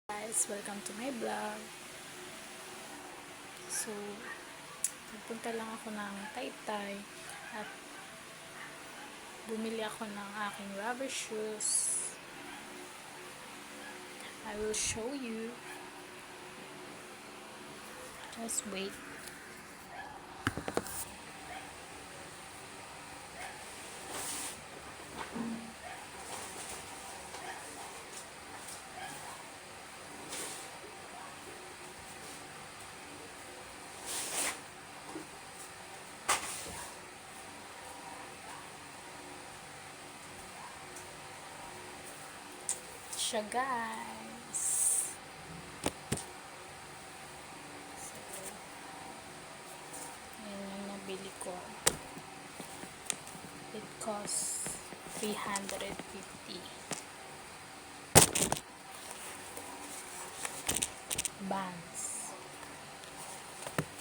Guys, welcome to my vlog. So, nagpunta lang ako ng Taytay at bumili ako ng aking rubber shoes. I will show you. Just wait. Siya guys. So, ayan yung nabili ko. It costs 350 bands.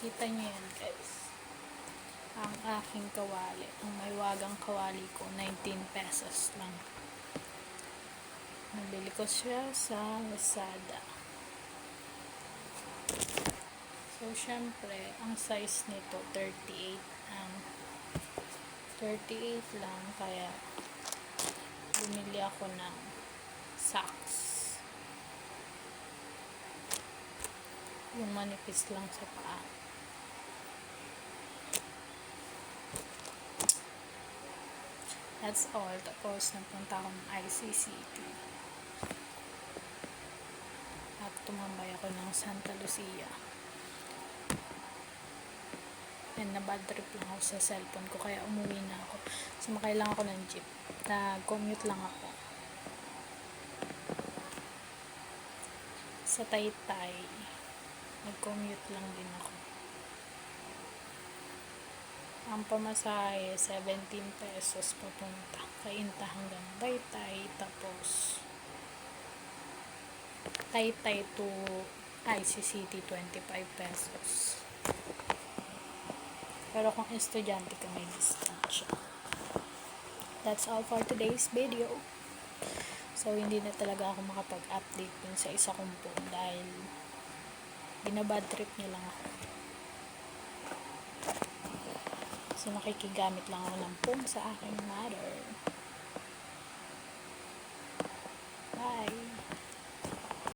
Kita nyo yan guys. Ang aking kawali, ang may wagang kawali ko, 19 pesos lang. Nabili ko siya sa Lazada. So, syempre, ang size nito, 38. Ang 38 lang, kaya bumili ako ng socks. Yung manipis lang sa paa. That's all. Tapos, nagpunta ako ng ICCT. At tumambay ako ng Santa Lucia. And na-bad trip lang ako sa cellphone ko, kaya umuwi na ako. Sumakay lang ako ng jeep. Nag-commute lang ako. Sa Taytay, nag-commute lang din ako. Ang pamasahe, 17 pesos papunta. Kainta hanggang Taytay. Tapos, Taytay to ICCT, 25 pesos. Pero kung estudyante ka, may discount siya. That's all for today's video. So, hindi na talaga ako makapag-update dun sa isa kong phone dahil binabad trip niya lang ako. So, nakikigamit lang ako ng phone sa aking mother. Bye!